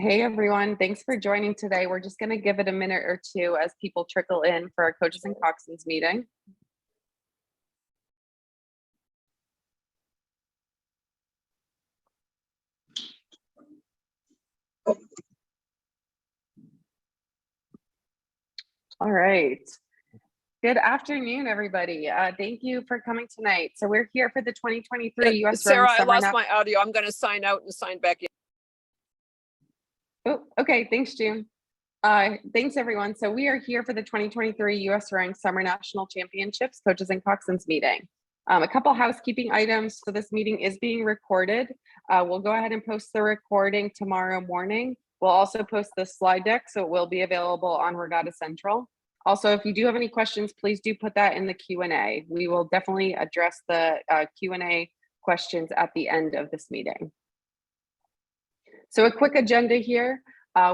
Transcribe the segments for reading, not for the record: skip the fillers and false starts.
Hey everyone, thanks for joining today. We're just going to give it a minute or two as people trickle in for our Coaches and Coxswains meeting. All right. Good afternoon, everybody. Thank you for coming tonight. So we're here for the 2023 USRowing Sarah, I lost my audio. I'm going to sign out and sign back in. Oh, okay. Thanks, June. Thanks, everyone. So we are here for the 2023 USRowing Summer National Championships Coaches and Coxswains meeting. A couple housekeeping items. So this meeting is being recorded. We'll go ahead and post the recording tomorrow morning. We'll also post the slide deck, so it will be available on Regatta Central. Also, if you do have any questions, please do put that in the Q&A. We will definitely address the Q&A questions at the end of this meeting. So a quick agenda here.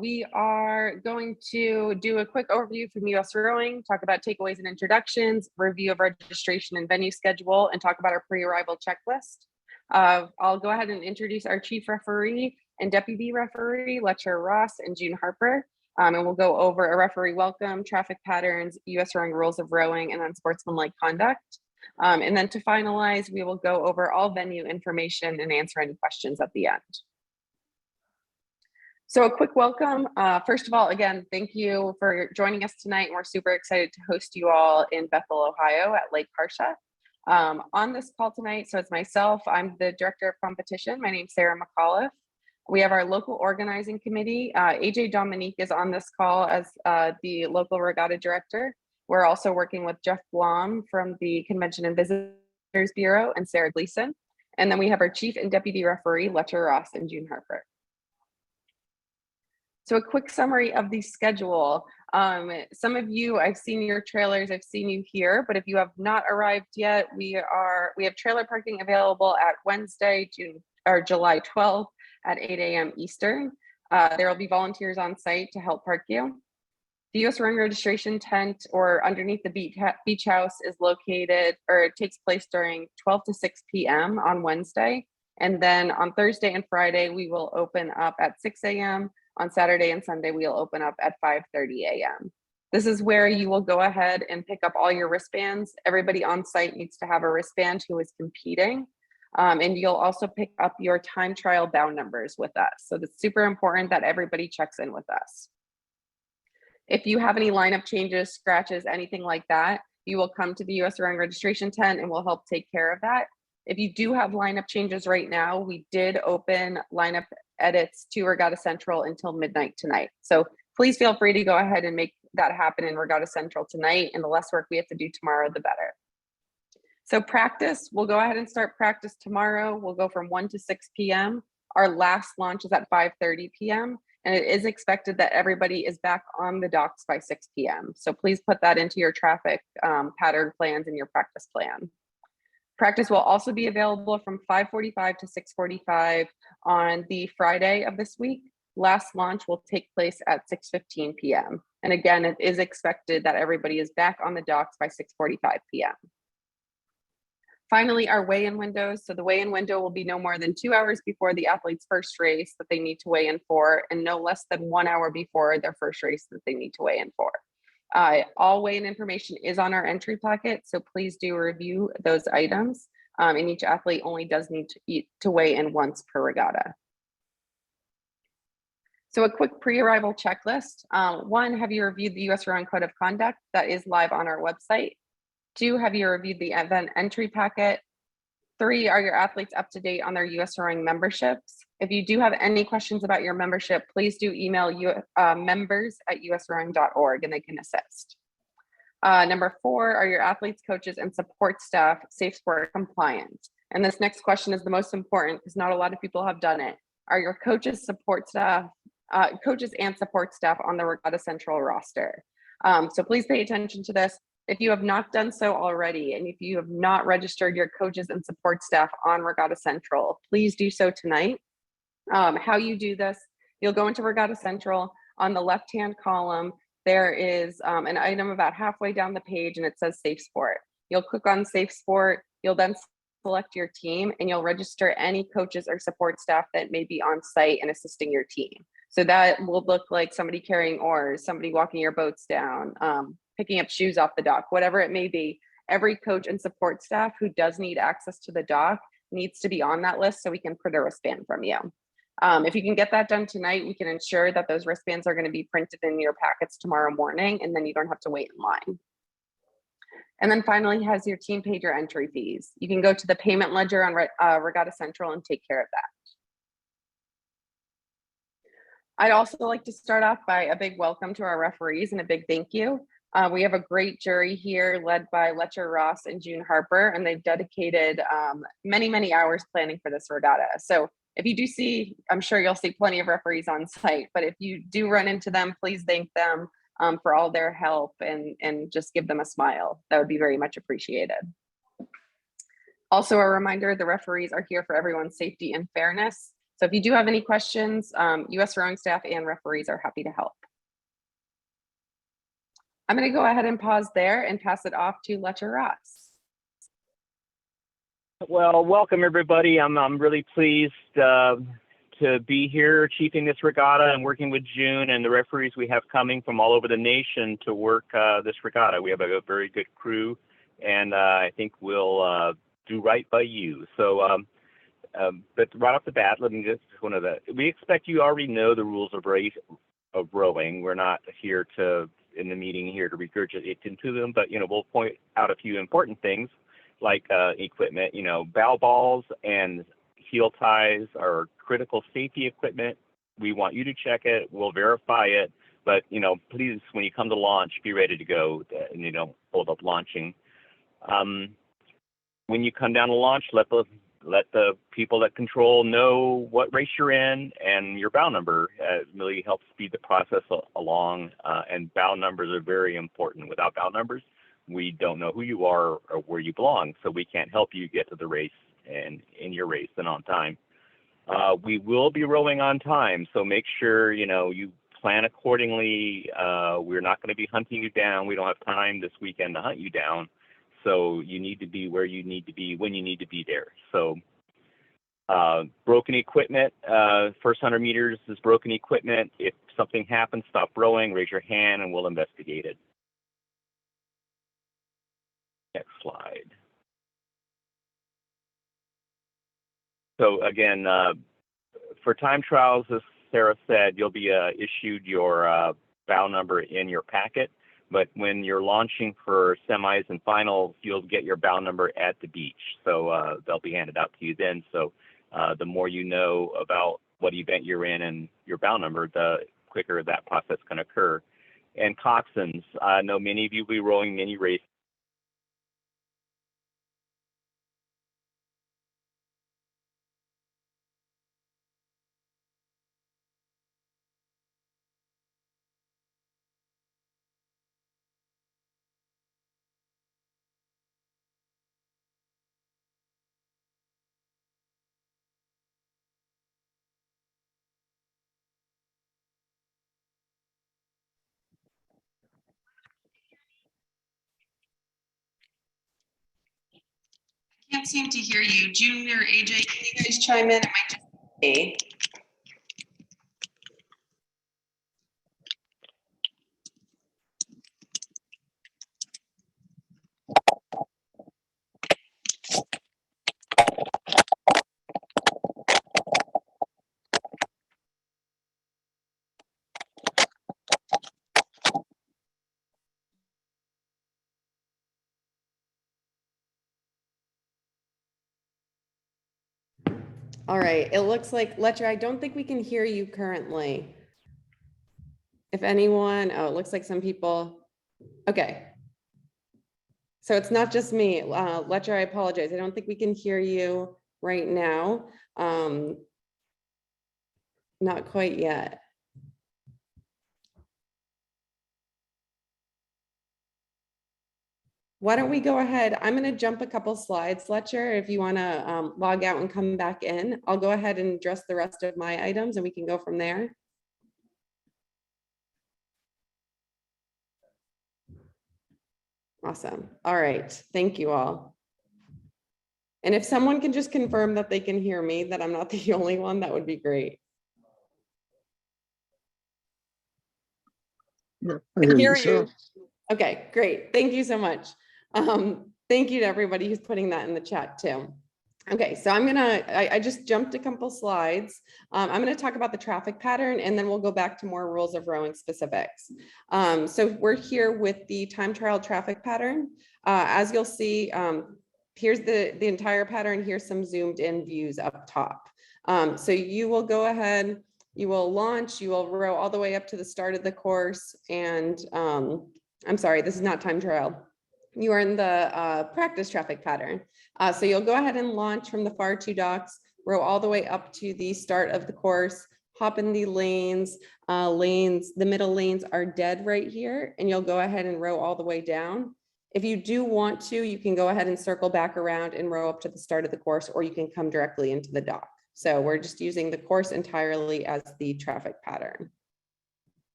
We are going to do a quick overview from USRowing, talk about takeaways and introductions, review of registration and venue schedule, and talk about our pre-arrival checklist. I'll go ahead and introduce our chief referee and deputy referee, Letcher Ross and June Harper. And we'll go over a referee welcome, traffic patterns, USRowing rules of rowing, and unsportsmanlike conduct. And then to finalize, we will go over all venue information and answer any questions at the end. So a quick welcome. First of all, again, thank you for joining us tonight. We're super excited to host you all in Bethel, Ohio at Lake Harsha. On this call tonight, so it's myself, I'm the director of competition. My name's Sarah McAuliffe. We have our local organizing committee. AJ Dominique is on this call as the local regatta director. We're also working with Jeff Blom from the Convention and Visitors Bureau and Sarah Gleason. And then we have our chief and deputy referee, Letcher Ross and June Harper. So a quick summary of the schedule. Some of you, I've seen your trailers, I've seen you here, but if you have not arrived yet, we have trailer parking available at Wednesday, July 12th at 8 a.m. Eastern. There will be volunteers on site to help park you. The USRowing registration tent or underneath the beach house is located, or it takes place during 12 to 6 p.m. on Wednesday. And then on Thursday and Friday, we will open up at 6 a.m. On Saturday and Sunday, we'll open up at 5:30 a.m. This is where you will go ahead and pick up all your wristbands. Everybody on site needs to have a wristband who is competing. And you'll also pick up your time trial bound numbers with us. So it's super important that everybody checks in with us. If you have any lineup changes, scratches, anything like that, you will come to the USRowing registration tent and we'll help take care of that. If you do have lineup changes right now, we did open lineup edits to Regatta Central until midnight tonight. So please feel free to go ahead and make that happen in Regatta Central tonight, and the less work we have to do tomorrow, the better. So practice, we'll go ahead and start practice tomorrow. We'll go from 1 to 6 p.m. Our last launch is at 5:30 p.m. and it is expected that everybody is back on the docks by 6 p.m. So please put that into your traffic pattern plans and your practice plan. Practice will also be available from 5:45 to 6:45 on the Friday of this week. Last launch will take place at 6:15 p.m. And again, it is expected that everybody is back on the docks by 6:45 p.m. Finally, our weigh-in windows. So the weigh-in window will be no more than 2 hours before the athlete's first race that they need to weigh in for, and no less than 1 hour before their first race that they need to weigh in for. All weigh-in information is on our entry packet, so please do review those items. And each athlete only does need to weigh in once per regatta. So a quick pre-arrival checklist. 1, have you reviewed the USRowing Code of Conduct that is live on our website? 2, have you reviewed the event entry packet? 3, are your athletes up to date on their USRowing memberships? If you do have any questions about your membership, please do email members@usrowing.org and they can assist. Number 4, are your athletes, coaches, and support staff safe sport compliant? And this next question is the most important because not a lot of people have done it. Are your coaches, support staff, coaches and support staff on the Regatta Central roster? So please pay attention to this. If you have not done so already, and if you have not registered your coaches and support staff on Regatta Central, please do so tonight. How you do this, you'll go into Regatta Central. On the left-hand column, there is an item about halfway down the page and it says Safe Sport. You'll click on Safe Sport, you'll then select your team and you'll register any coaches or support staff that may be on site and assisting your team. So that will look like somebody carrying oars, somebody walking your boats down, picking up shoes off the dock, whatever it may be. Every coach and support staff who does need access to the dock needs to be on that list so we can print a wristband from you. If you can get that done tonight, we can ensure that those wristbands are going to be printed in your packets tomorrow morning, and then you don't have to wait in line. And then finally has your team paid your entry fees. You can go to the payment ledger on Regatta Central and take care of that. I'd also like to start off by a big welcome to our referees and a big thank you. We have a great jury here led by Letcher Ross and June Harper, and they've dedicated many, many hours planning for this regatta. So if you do see, I'm sure you'll see plenty of referees on site, but if you do run into them, please thank them for all their help and just give them a smile. That would be very much appreciated. Also a reminder, the referees are here for everyone's safety and fairness. So if you do have any questions, US rowing staff and referees are happy to help. I'm going to go ahead and pause there and pass it off to Letcher Ross. Well, welcome everybody. I'm really pleased to be here chiefing this regatta and working with June and the referees we have coming from all over the nation to work this regatta. We have a very good crew, and I think we'll do right by you. So, but right off the bat, let me just we expect you already know the rules of rowing. We're not here in the meeting here to regurgitate into them, but we'll point out a few important things like equipment. Bow balls and heel ties are critical safety equipment. We want you to check it. We'll verify it, but please, when you come to launch, be ready to go and you don't hold up launching. When you come down to launch, let the people that control know what race you're in and your bow number. Really helps speed the process along, and bow numbers are very important. Without bow numbers, we don't know who you are or where you belong, so we can't help you get to the race and in your race and on time. We will be rowing on time, so make sure you plan accordingly. We're not going to be hunting you down. We don't have time this weekend to hunt you down. So you need to be where you need to be when you need to be there. So broken equipment, first 100 meters is broken equipment. If something happens, stop rowing, raise your hand, and we'll investigate it. Next slide. So again, for time trials, as Sarah said, you'll be issued your bow number in your packet. But when you're launching for semis and finals, you'll get your bow number at the beach. So they'll be handed out to you then. So the more you know about what event you're in and your bow number, the quicker that process can occur. And Coxswains, I know many of you will be rowing many races. Can't seem to hear you. Junior, AJ, can you guys chime in? It might just be me. All right, it looks like, Letcher, I don't think we can hear you currently. If anyone, oh, it looks like some people, okay. So it's not just me, Letcher, I apologize. I don't think we can hear you right now. Not quite yet. Why don't we go ahead? I'm going to jump a couple slides, Letcher. If you want to log out and come back in, I'll go ahead and address the rest of my items and we can go from there. Awesome. All right. Thank you all. And if someone can just confirm that they can hear me, that I'm not the only one, that would be great. I hear Hear you, sir. you. Okay, great. Thank you so much. Thank you to everybody who's putting that in the chat too. Okay, so I just jumped a couple slides. I'm gonna talk about the traffic pattern and then we'll go back to more rules of rowing specifics. So we're here with the time trial traffic pattern. As you'll see, here's the entire pattern. Here's some zoomed in views up top. So you will go ahead, you will launch, you will row all the way up to the start of the course. And I'm sorry, this is not time trial. You are in the practice traffic pattern. So you'll go ahead and launch from the far two docks, row all the way up to the start of the course, hop in the lanes. The middle lanes are dead right here, and you'll go ahead and row all the way down. If you do want to, you can go ahead and circle back around and row up to the start of the course, or you can come directly into the dock. So we're just using the course entirely as the traffic pattern.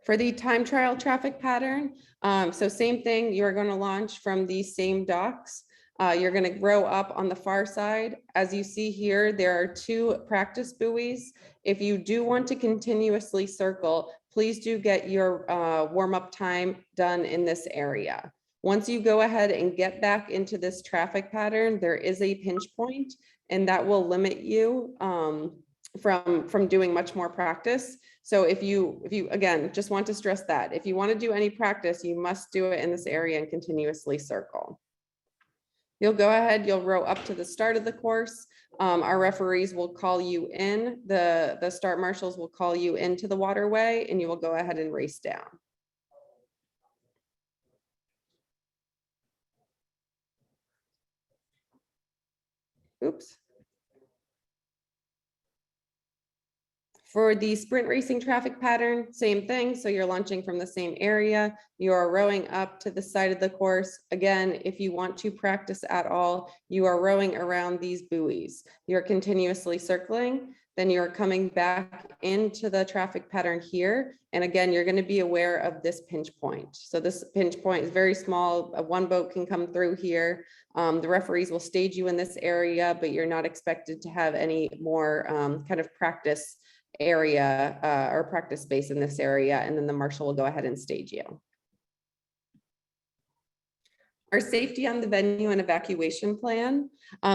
For the time trial traffic pattern, so same thing, you're going to launch from these same docks. You're going to row up on the far side. As you see here, there are 2 practice buoys. If you do want to continuously circle, please do get your warm-up time done in this area. Once you go ahead and get back into this traffic pattern, there is a pinch point, and that will limit you from doing much more practice. So if you again, just want to stress that if you want to do any practice, you must do it in this area and continuously circle. You'll go ahead, you'll row up to the start of the course. Our referees will call you in, the start marshals will call you into the waterway, and you will go ahead and race down. Oops. For the sprint racing traffic pattern, same thing. So you're launching from the same area. You are rowing up to the side of the course. Again, if you want to practice at all, you are rowing around these buoys. You're continuously circling. Then you're coming back into the traffic pattern here. And again, you're going to be aware of this pinch point. So this pinch point is very small. One boat can come through here. The referees will stage you in this area, but you're not expected to have any more kind of practice area or practice space in this area, and then the marshal will go ahead and stage you. Our safety on the venue and evacuation plan.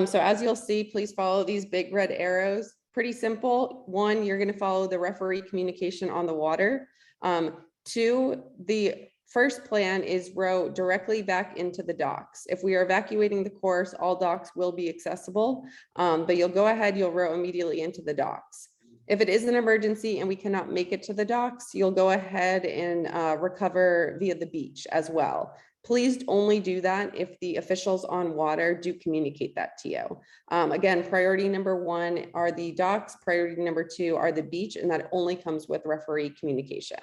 So as you'll see, please follow these big red arrows. Pretty simple. 1, you're going to follow the referee communication on the water. 2, the first plan is row directly back into the docks. If we are evacuating the course, all docks will be accessible, but you'll go ahead, you'll row immediately into the docks. If it is an emergency and we cannot make it to the docks, you'll go ahead and recover via the beach as well. Please only do that if the officials on water do communicate that to you. Again, priority number 1 are the docks, priority number 2 are the beach, and that only comes with referee communication.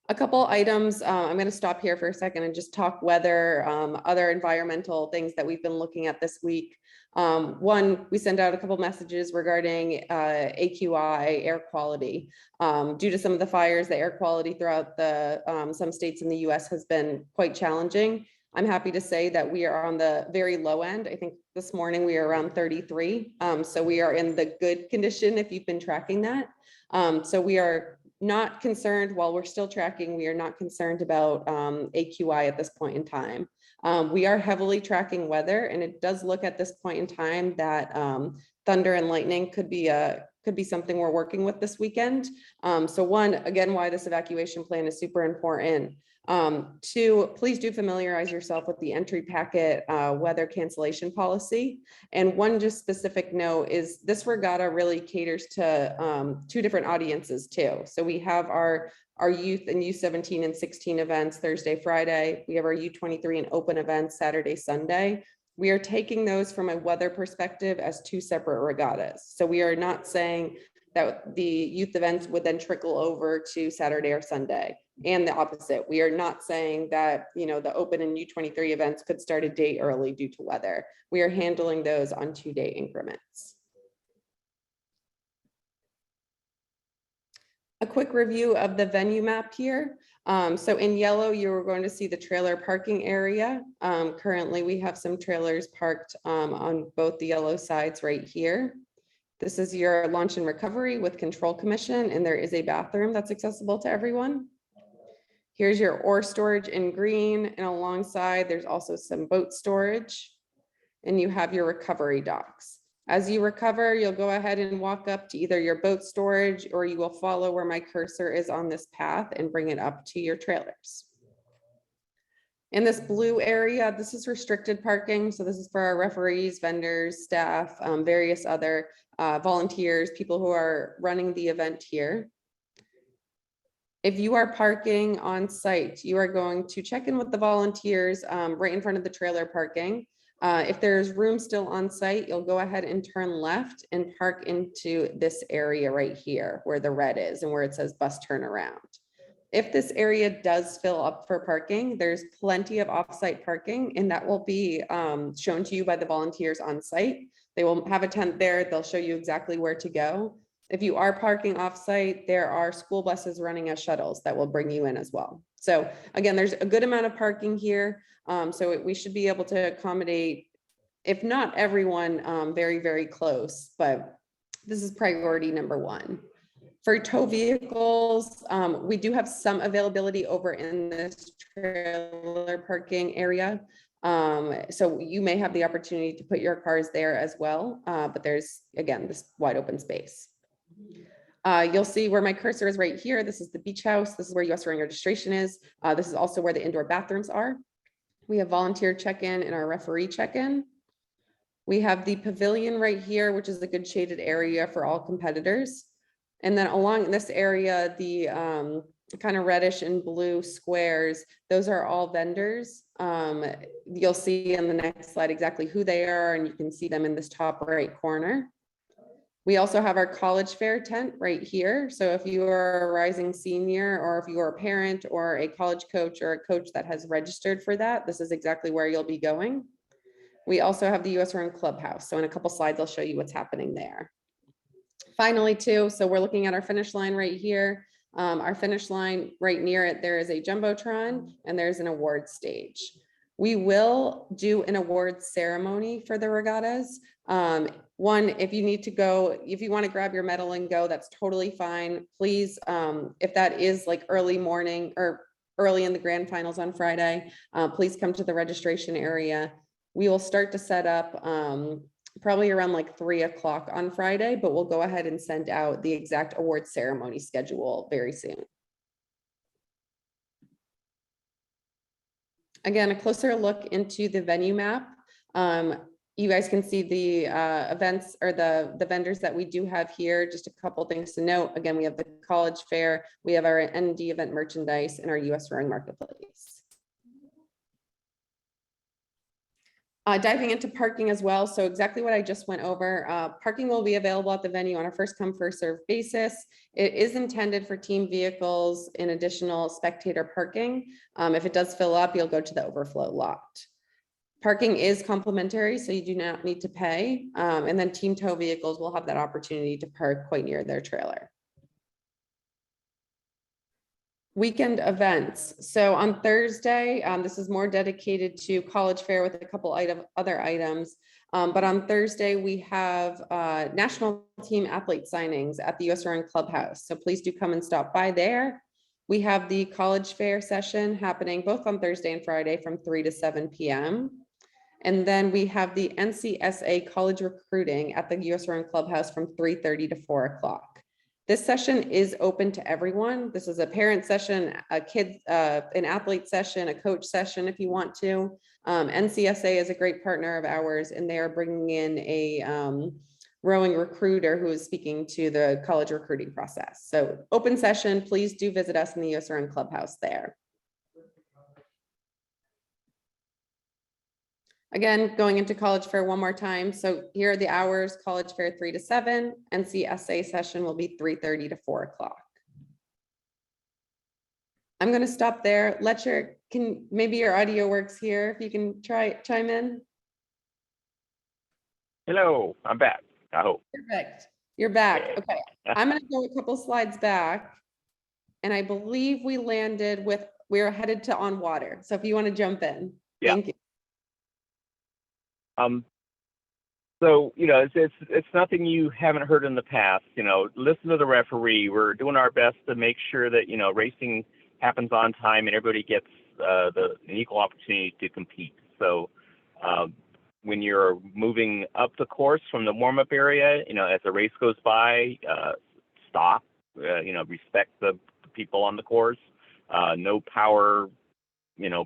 A couple items, I'm going to stop here for a second and just talk weather, other environmental things that we've been looking at this week. 1, we sent out a couple messages regarding AQI, air quality. Due to some of the fires, the air quality throughout some states in the US has been quite challenging. I'm happy to say that we are on the very low end. I think this morning we are around 33. So we are in the good condition if you've been tracking that. So we are not concerned, while we're still tracking, we are not concerned about AQI at this point in time. We are heavily tracking weather, and it does look at this point in time that thunder and lightning could be something we're working with this weekend. So 1, again, why this evacuation plan is super important. 2, please do familiarize yourself with the entry packet weather cancellation policy. And 1 just specific note is this regatta really caters to 2 different audiences too. So we have our youth and U17 and 16 events Thursday, Friday. We have our U23 and open events Saturday, Sunday. We are taking those from a weather perspective as 2 separate regattas. So we are not saying that the youth events would then trickle over to Saturday or Sunday, and the opposite. We are not saying that, you know, the open and U23 events could start a day early due to weather. We are handling those on 2-day increments. A quick review of the venue map here. So in yellow, you're going to see the trailer parking area. Currently, we have some trailers parked on both the yellow sides right here. This is your launch and recovery with control commission, and there is a bathroom that's accessible to everyone. Here's your oar storage in green, and alongside there's also some boat storage, and you have your recovery docks. As you recover, you'll go ahead and walk up to either your boat storage, or you will follow where my cursor is on this path and bring it up to your trailers. In this blue area, this is restricted parking. So this is for our referees, vendors, staff, various other volunteers, people who are running the event here. If you are parking on site, you are going to check in with the volunteers right in front of the trailer parking. If there's room still on site, you'll go ahead and turn left and park into this area right here where the red is and where it says bus turnaround. If this area does fill up for parking, there's plenty of off-site parking, and that will be shown to you by the volunteers on site. They will have a tent there. They'll show you exactly where to go. If you are parking off-site, there are school buses running as shuttles that will bring you in as well. So again, there's a good amount of parking here. So we should be able to accommodate, if not everyone, very, very close, but this is priority number one. For tow vehicles, we do have some availability over in this trailer parking area. So you may have the opportunity to put your cars there as well, but there's, again, this wide open space. You'll see where my cursor is right here. This is the beach house. This is where USRowing registration is. This is also where the indoor bathrooms are. We have volunteer check-in and our referee check-in. We have the pavilion right here, which is a good shaded area for all competitors. And then along this area, the kind of reddish and blue squares, those are all vendors. You'll see in the next slide exactly who they are, and you can see them in this top right corner. We also have our college fair tent right here. So if you are a rising senior, or if you are a parent or a college coach or a coach that has registered for that, this is exactly where you'll be going. We also have the USRowing Clubhouse. So in a couple slides, I'll show you what's happening there. Finally, too, so we're looking at our finish line right here. Our finish line right near it, there is a Jumbotron and there's an award stage. We will do an award ceremony for the regattas. One, if you need to go, if you want to grab your medal and go, that's totally fine. Please, if that is like early morning or early in the grand finals on Friday, please come to the registration area. We will start to set up probably around like 3 o'clock on Friday, but we'll go ahead and send out the exact award ceremony schedule very soon. Again, a closer look into the venue map. You guys can see the events or the vendors that we do have here. Just a couple things to note. Again, we have the college fair, we have our ND event merchandise, and our USRowing marketplace. Diving into parking as well. So exactly what I just went over. Parking will be available at the venue on a first come, first served basis. It is intended for team vehicles and additional spectator parking. If it does fill up, you'll go to the overflow lot. Parking is complimentary, so you do not need to pay. And then team tow vehicles will have that opportunity to park quite near their trailer. Weekend events. So on Thursday, this is more dedicated to college fair with a couple other items. But on Thursday, we have national team athlete signings at the USRowing Clubhouse. So please do come and stop by there. We have the college fair session happening both on Thursday and Friday from 3 to 7 p.m. And then we have the NCSA college recruiting at the USRowing Clubhouse from 3:30 to 4 o'clock. This session is open to everyone. This is a parent session, a kid, an athlete session, a coach session if you want to. NCSA is a great partner of ours, and they are bringing in a rowing recruiter who is speaking to the college recruiting process. So open session, please do visit us in the USRowing Clubhouse there. Again, going into college fair one more time. So here are the hours: college fair 3 to 7, NCSA session will be 3:30 to 4 o'clock. I'm going to stop there. Letcher, maybe your audio works here. If you can chime in. Hello, I'm back. I hope. Perfect. You're back. Okay. I'm going to go a couple slides back. And I believe we landed with, we're headed to on water. So if you want to jump in. Yeah. Thank you. So, it's nothing you haven't heard in the past. Listen to the referee. We're doing our best to make sure that, racing happens on time and everybody gets an equal opportunity to compete. So when you're moving up the course from the warm-up area, as the race goes by, stop, respect the people on the course. No power,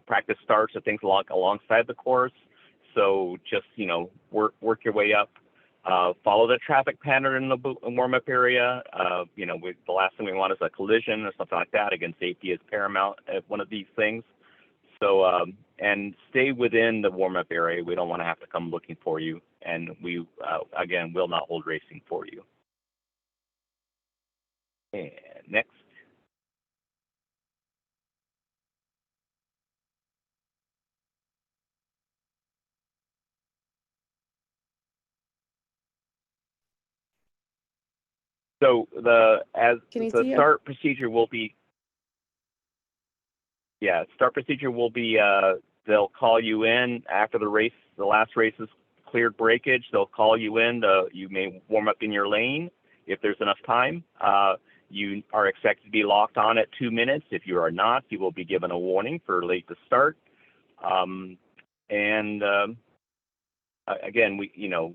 practice starts or things alongside the course. So just, work your way up. Follow the traffic pattern in the warm-up area. The last thing we want is a collision or something like that. Again, safety is paramount at one of these things. So, and stay within the warm-up area. We don't want to have to come looking for you. And we, again, will not hold racing for you. And next. So the start procedure will be, start procedure will be, they'll call you in after the last race is cleared breakage. They'll call you in. You may warm up in your lane if there's enough time. You are expected to be locked on at 2 minutes. If you are not, you will be given a warning for late to start. Again,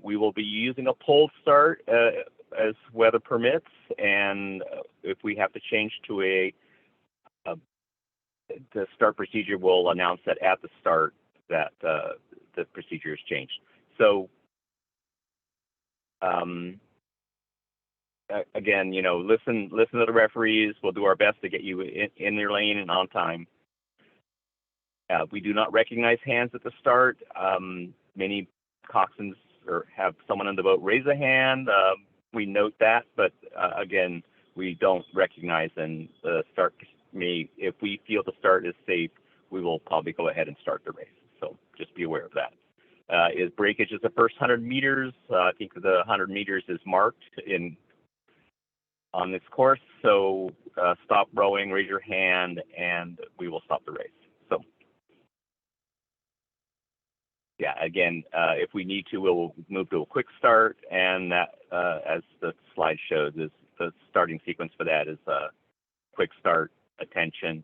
we will be using a pulled start as weather permits, and if we have to change to the start procedure, will announce that at the start that the procedure has changed. So again, listen to the referees. We'll do our best to get you in your lane and on time. We do not recognize hands at the start. Many coxswains have someone in the boat raise a hand. We note that, but again, we don't recognize and start. If we feel the start is safe, we will probably go ahead and start the race. So just be aware of that. Breakage is the first 100 meters. I think the 100 meters is marked on this course. So stop rowing, raise your hand, and we will stop the race. So again, if we need to, we'll move to a quick start, and that, as the slide shows, is the starting sequence for that is quick start, attention.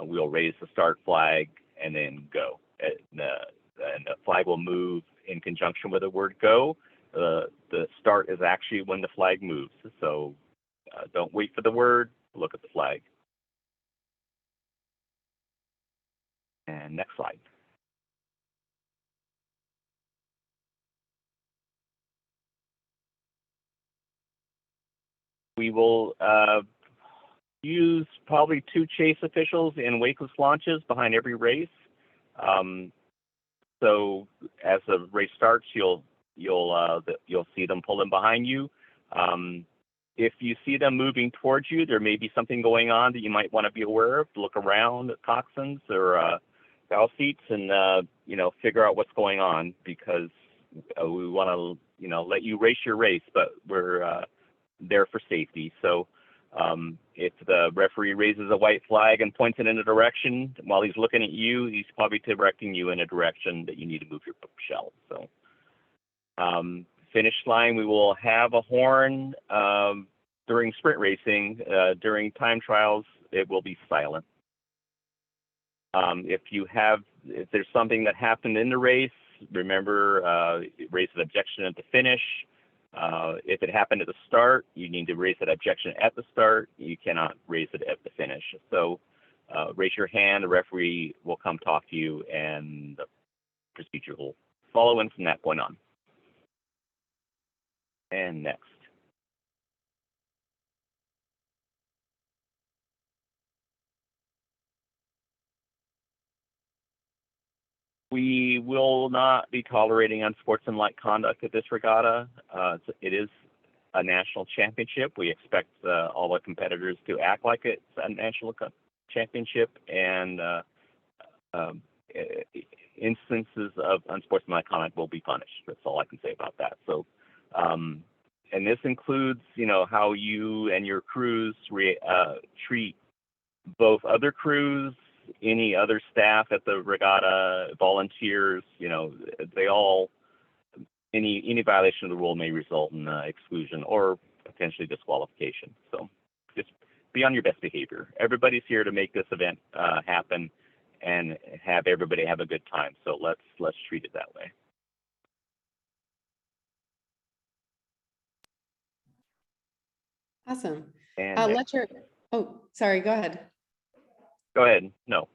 We'll raise the start flag and then go. And the flag will move in conjunction with the word go. The start is actually when the flag moves. So don't wait for the word, look at the flag. And next slide. We will use probably 2 chase officials in wakeless launches behind every race. So as the race starts, you'll see them pulling behind you. If you see them moving towards you, there may be something going on that you might want to be aware of. Look around at coxswains or bow seats and figure out what's going on, because we want to let you race your race, but we're there for safety. So if the referee raises a white flag and points it in a direction while he's looking at you, he's probably directing you in a direction that you need to move your shell. So finish line, we will have a horn during sprint racing. During time trials, it will be silent. If there's something that happened in the race, remember, raise an objection at the finish. If it happened at the start, you need to raise that objection at the start. You cannot raise it at the finish. So raise your hand, the referee will come talk to you, and the procedure will follow in from that point on. And next. We will not be tolerating unsportsmanlike conduct at this regatta. It is a national championship. We expect all the competitors to act like it's a national championship, and instances of unsportsmanlike conduct will be punished. That's all I can say about that. So, and this includes, how you and your crews treat both other crews, any other staff at the regatta, volunteers. They all any violation of the rule may result in exclusion or potentially disqualification. So just be on your best behavior. Everybody's here to make this event happen and have everybody have a good time. So let's treat it that way. Awesome. And oh, sorry, go ahead. go ahead. No.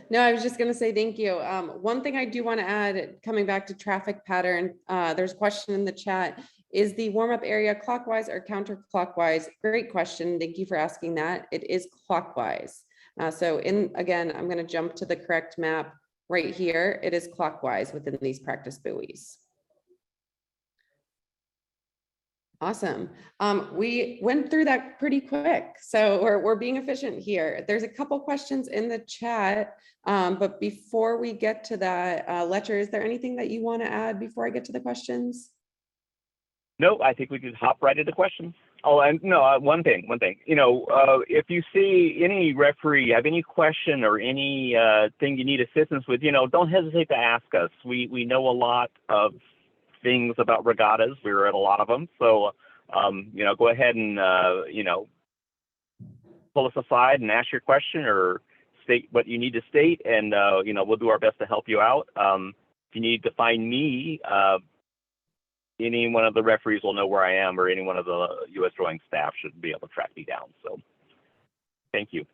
No, I was just going to say thank you. One thing I do want to add, coming back to traffic pattern, there's a question in the chat. Is the warm-up area clockwise or counterclockwise? Great question. Thank you for asking that. It is clockwise. Again, I'm going to jump to the correct map right here. It is clockwise within these practice buoys. Awesome. We went through that pretty quick, so we're being efficient here. There's a couple questions in the chat, but before we get to that, Letcher, is there anything that you want to add before I get to the questions? No, I think we could hop right into questions. Oh, and no, one thing. You know, if you see any referee have any question or any thing you need assistance with, you know, don't hesitate to ask us. We know a lot of things about regattas. We were at a lot of them. So, you know, go ahead and, you know, pull us aside and ask your question or state what you need to state. And, you know, we'll do our best to help you out. If you need to find me, any one of the referees will know where I am, or any one of the USRowing staff should be able to track me down. So thank you.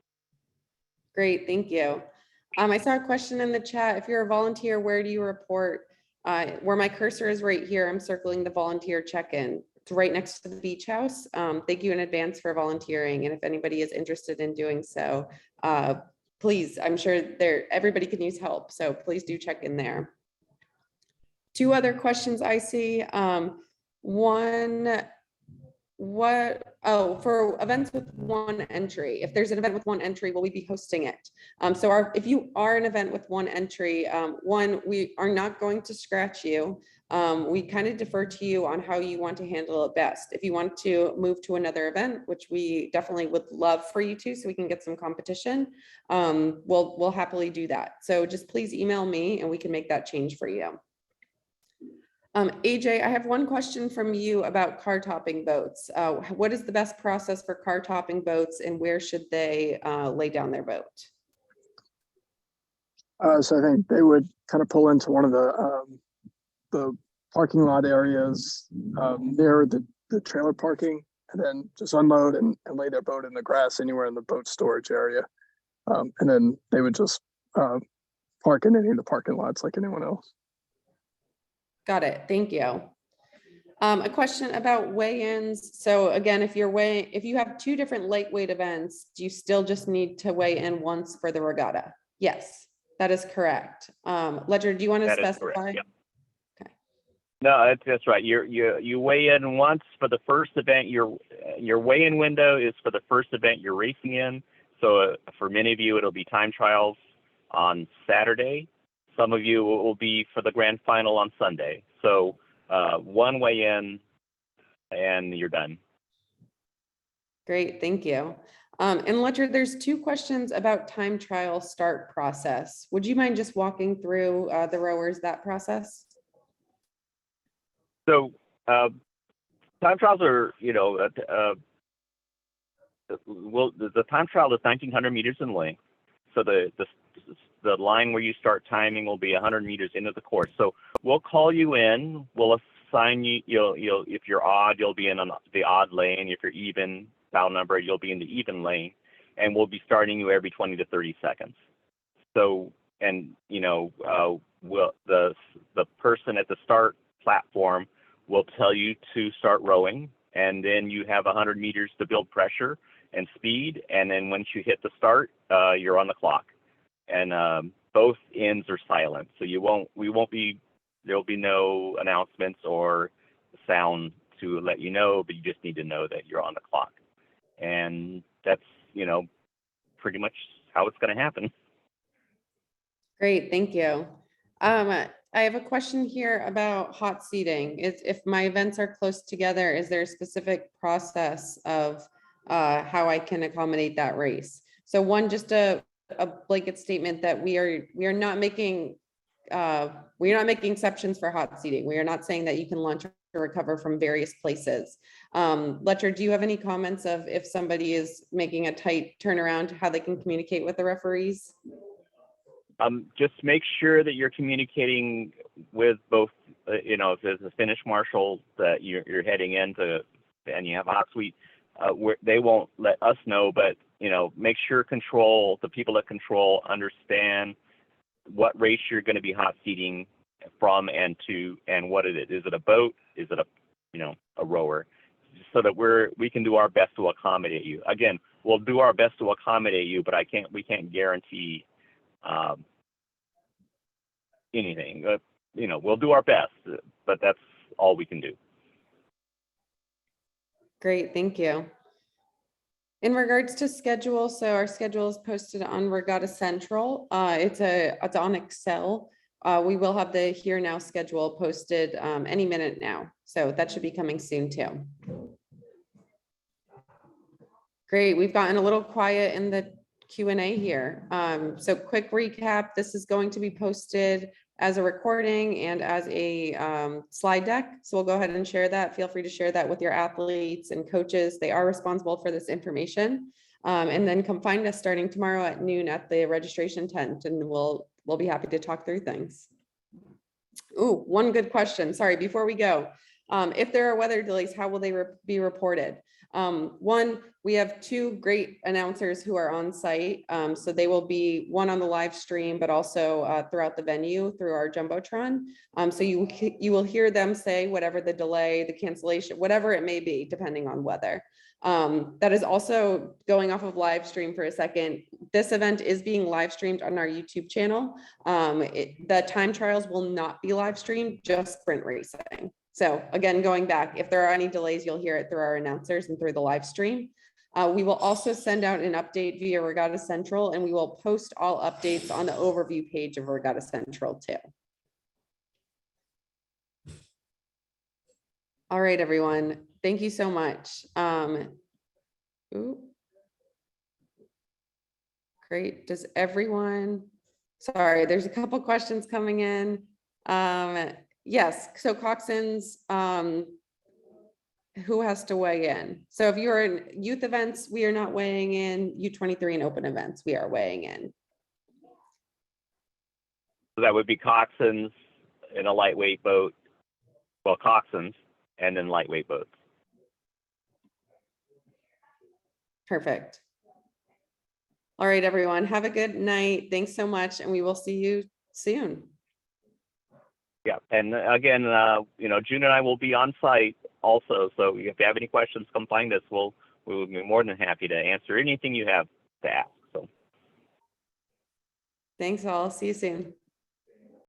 Great, thank you. I saw a question in the chat. If you're a volunteer, where do you report? Where my cursor is right here, I'm circling the volunteer check-in. It's right next to the beach house. Thank you in advance for volunteering. And if anybody is interested in doing so, please, I'm sure everybody can use help. So please do check in there. Two other questions I see. One, for events with one entry, if there's an event with one entry, will we be hosting it? If you are an event with one entry, one, we are not going to scratch you. We kind of defer to you on how you want to handle it best. If you want to move to another event, which we definitely would love for you to, so we can get some competition, we'll happily do that. So just please email me and we can make that change for you. AJ, I have one question from you about car topping boats. What is the best process for car topping boats, and where should they lay down their boat? So I think they would kind of pull into one of the parking lot areas near the trailer parking, and then just unload and lay their boat in the grass anywhere in the boat storage area. And then they would just park in any of the parking lots like anyone else. Got it. Thank you. A question about weigh-ins. So again, if you have two different lightweight events, do you still just need to weigh in once for the regatta? Yes, that is correct. Ledger, do you want to specify? Yep. Okay. No, that's right. You weigh in once for the first event. Your weigh-in window is for the first event you're racing in. So for many of you, it'll be time trials on Saturday. Some of you will be for the grand final on Sunday. So one weigh in and you're done. Great, thank you. And Ledger, there's two questions about time trial start process. Would you mind just walking through the rowers that process? So time trials are, you know, the time trial is 1,900 meters in length. So the line where you start timing will be 100 meters into the course. So we'll call you in. We'll assign you. If you're odd, you'll be in the odd lane. If you're even foul number, you'll be in the even lane. And we'll be starting you every 20 to 30 seconds. So, and you know, the person at the start platform will tell you to start rowing, and then you have 100 meters to build pressure and speed. And then once you hit the start, you're on the clock. And both ends are silent, so there'll be no announcements or sound to let you know, but you just need to know that you're on the clock. And that's, you know, pretty much how it's going to happen. Great, thank you. I have a question here about hot seating. If my events are close together, is there a specific process of how I can accommodate that race? So one, just a blanket statement that we are not making we're not making exceptions for hot seating. We are not saying that you can launch or recover from various places. Letcher, do you have any comments of if somebody is making a tight turnaround, how they can communicate with the referees? Just make sure that you're communicating with both, you know, if there's a finish marshal that you're heading into and you have a hot suite, they won't let us know, but, you know, make sure the people that control understand what race you're going to be hot seating from and to, and what it is. Is it a boat? Is it a rower? So that we can do our best to accommodate you. Again, we'll do our best to accommodate you, but we can't guarantee anything. You know, we'll do our best, but that's all we can do. Great, thank you. In regards to schedule, so our schedule is posted on Regatta Central. It's on Excel. We will have the Here Now schedule posted any minute now. So that should be coming soon too. Great, we've gotten a little quiet in the Q&A here. So quick recap, this is going to be posted as a recording and as a slide deck. So we'll go ahead and share that. Feel free to share that with your athletes and coaches. They are responsible for this information. And then come find us starting tomorrow at noon at the registration tent, and we'll be happy to talk through things. Ooh, one good question. Sorry, before we go. If there are weather delays, how will they be reported? One, we have two great announcers who are on site. So they will be one on the live stream, but also throughout the venue through our Jumbotron. So you will hear them say whatever the delay, the cancellation, whatever it may be, depending on weather. That is also going off of live stream for a second. This event is being live streamed on our YouTube channel. The time trials will not be live streamed, just sprint racing. So again, going back, if there are any delays, you'll hear it through our announcers and through the live stream. We will also send out an update via Regatta Central, and we will post all updates on the overview page of Regatta Central too. All right, everyone. Thank you so much. Great. Does everyone, sorry, there's a couple questions coming in. Yes, so Coxswains, who has to weigh in? So if you're in youth events, we are not weighing in. U23 and open events, we are weighing in. So that would be Coxswains in a lightweight boat. Well, Coxswains and then lightweight boats. Perfect. All right, everyone, have a good night. Thanks so much, and we will see you soon. Yeah, and again, you know, June and I will be on site also. So if you have any questions, come find us. We will be more than happy to answer anything you have to ask. So thanks all. See you soon.